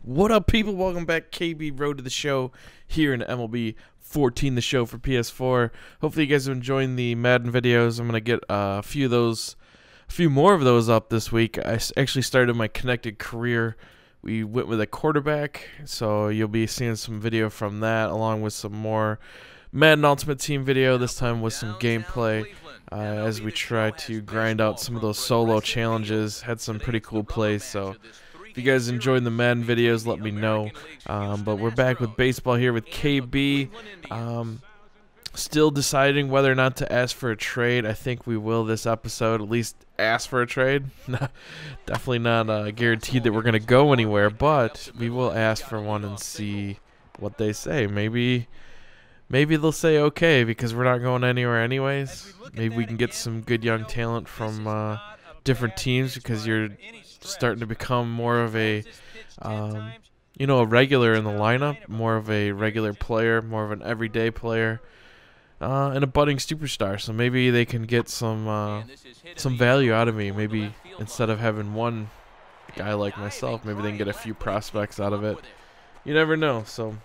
What up, people? Welcome back. KB Road to the Show here in MLB 14, the show for PS4. Hopefully, you guys are enjoying the Madden videos. I'm gonna get a few more of those up this week. I actually started my connected career. We went with a quarterback, so you'll be seeing some video from that, along with some more Madden Ultimate Team video. This time with some gameplay, as we try to grind out some of those solo challenges. Had some pretty cool plays, so. If you guys enjoyed the Madden videos, let me know. But we're back with baseball here with KB. Still deciding whether or not to ask for a trade. I think we will this episode, at least ask for a trade. Definitely not guaranteed that we're going to go anywhere, but we will ask for one and see what they say. Maybe they'll say okay because we're not going anywhere anyways. Maybe we can get some good young talent from different teams because you're starting to become more of a a regular in the lineup, more of a regular player, more of an everyday player, and a budding superstar. So maybe they can get some value out of me. Maybe instead of having one guy like myself, maybe they can get a few prospects out of it. You never know. So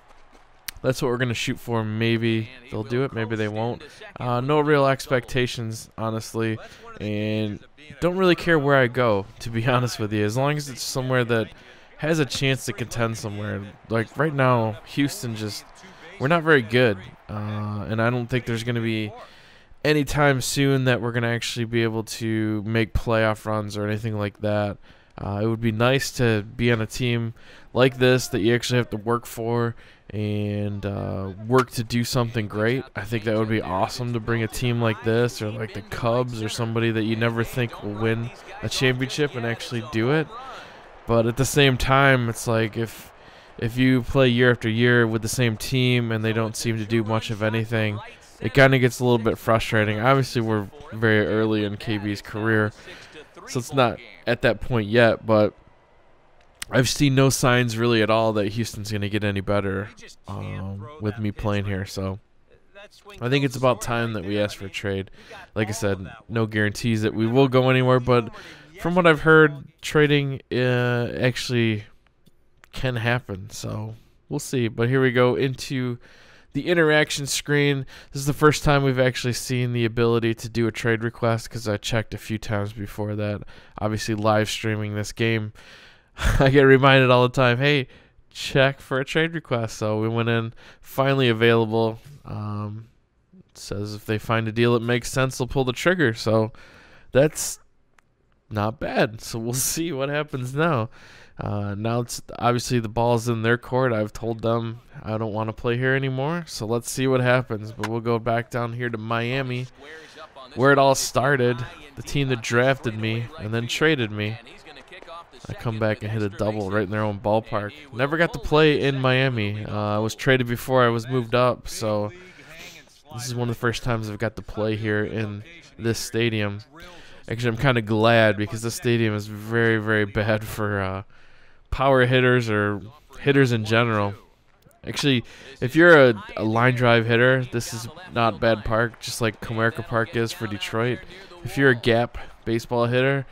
that's what we're going to shoot for. Maybe they'll do it, maybe they won't. No real expectations, honestly, and don't really care where I go, to be honest with you, as long as it's somewhere that has a chance to contend somewhere. Like right now, Houston we're not very good, and I don't think there's going to be any time soon that we're going to actually be able to make playoff runs or anything like that. It would be nice to be on a team like this that you actually have to work for and work to do something great. I think that would be awesome to bring a team like this, or like the Cubs, or somebody that you never think will win a championship and actually do it. But at the same time, it's like if you play year after year with the same team and they don't seem to do much of anything, it kind of gets a little bit frustrating. Obviously, we're very early in KB's career, so it's not at that point yet, but I've seen no signs really at all that Houston's going to get any better with me playing here. So I think it's about time that we ask for a trade. Like I said, no guarantees that we will go anywhere, but from what I've heard, trading actually can happen. So we'll see. But here we go into the interaction screen. This is the first time we've actually seen the ability to do a trade request, because I checked a few times before that. Obviously, live streaming this game, I get reminded all the time, hey, check for a trade request. So we went in, finally available. It says if they find a deal that makes sense, they'll pull the trigger. So that's not bad. So we'll see what happens now. Now it's obviously the ball's in their court. I've told them I don't want to play here anymore. So let's see what happens. But we'll go back down here to Miami, where it all started. The team that drafted me and then traded me. I come back and hit a double right in their own ballpark. Never got to play in Miami. I was traded before I was moved up, so this is one of the first times I've got to play here in this stadium. Actually, I'm kind of glad, because this stadium is very, very bad for power hitters or hitters in general. Actually, if you're a line drive hitter, this is not bad park, just like Comerica Park is for Detroit. If you're a gap baseball hitter,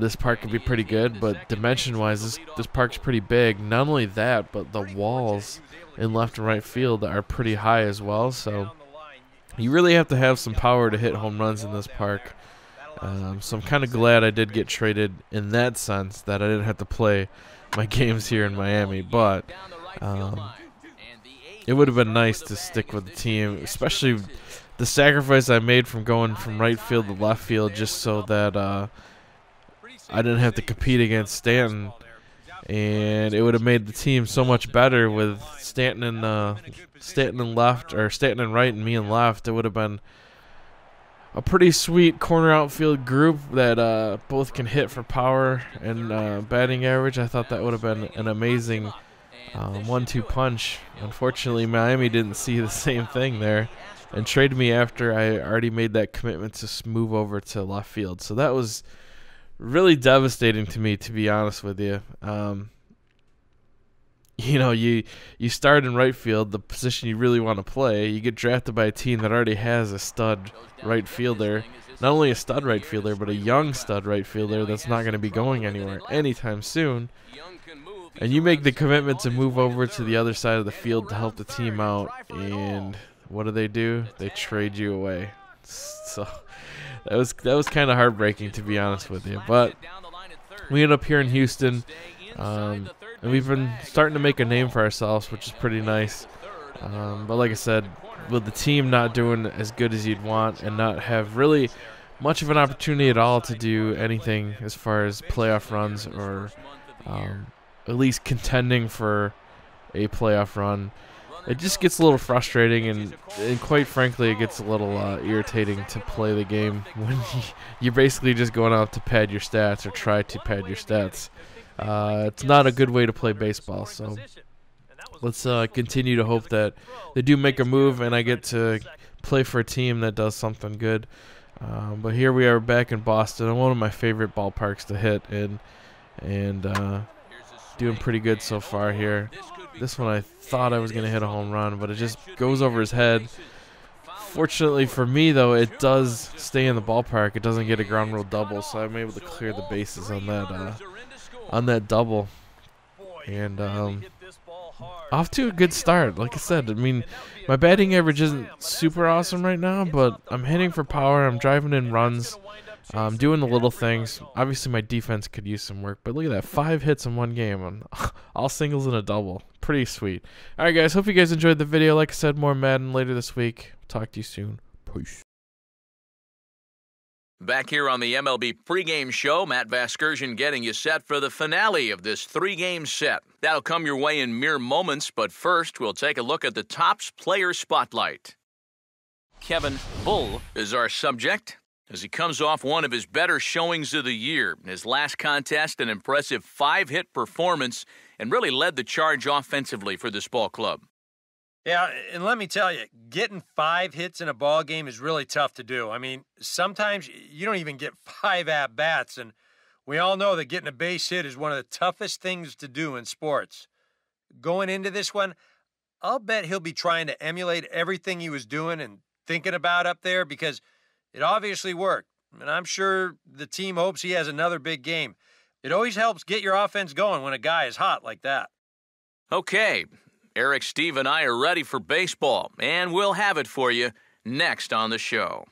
this park could be pretty good, but dimension-wise, this park's pretty big. Not only that, but the walls in left and right field are pretty high as well, so you really have to have some power to hit home runs in this park. So I'm kind of glad I did get traded in that sense, that I didn't have to play my games here in Miami, but it would have been nice to stick with the team, especially the sacrifice I made from going from right field to left field just so that I didn't have to compete against Stanton, and it would have made the team so much better with Stanton and left, or Stanton and right and me and left. It would have been a pretty sweet corner outfield group that both can hit for power and batting average. I thought that would have been an amazing 1-2 punch. Unfortunately, Miami didn't see the same thing there and traded me after I already made that commitment to move over to left field. So that was really devastating to me, to be honest with you. you start in right field, the position you really want to play. You get drafted by a team that already has a stud right fielder. Not only a stud right fielder, but a young stud right fielder that's not going to be going anywhere anytime soon. And you make the commitment to move over to the other side of the field to help the team out. And what do? They trade you away. So that was kind of heartbreaking, to be honest with you. But we ended up here in Houston. And we've been starting to make a name for ourselves, which is pretty nice. But like I said, with the team not doing as good as you'd want and not have really much of an opportunity at all to do anything as far as playoff runs or at least contending for a playoff run, it just gets a little frustrating, and quite frankly, it gets a little irritating to play the game when you're basically just going out to pad your stats or try to pad your stats. It's not a good way to play baseball, so let's continue to hope that they do make a move and I get to play for a team that does something good. But here we are back in Boston, one of my favorite ballparks to hit, and doing pretty good so far here. This one I thought I was going to hit a home run, but it just goes over his head. Fortunately for me, though, it does stay in the ballpark. It doesn't get a ground rule double, so I'm able to clear the bases on that double. And off to a good start. Like I said, I mean, my batting average isn't super awesome right now, but I'm hitting for power. I'm driving in runs. I'm doing the little things. Obviously, my defense could use some work, but look at that. 5 hits in one game on all singles and a double. Pretty sweet. All right, guys. Hope you guys enjoyed the video. Like I said, more Madden later this week. Talk to you soon. Peace. Back here on the MLB pregame show, Matt Vasgersian getting you set for the finale of this 3-game set. That'll come your way in mere moments, but first we'll take a look at the Topps Player Spotlight. Kevin Bull is our subject as he comes off one of his better showings of the year. In his last contest, an impressive 5-hit performance and really led the charge offensively for this ball club. Yeah, and let me tell you, getting 5 hits in a ball game is really tough to do. I mean, sometimes you don't even get 5 at-bats, and we all know that getting a base hit is one of the toughest things to do in sports. Going into this one, I'll bet he'll be trying to emulate everything he was doing and thinking about up there because it obviously worked. And I'm sure the team hopes he has another big game. It always helps get your offense going when a guy is hot like that. Okay. Eric, Steve, and I are ready for baseball, and we'll have it for you next on the show.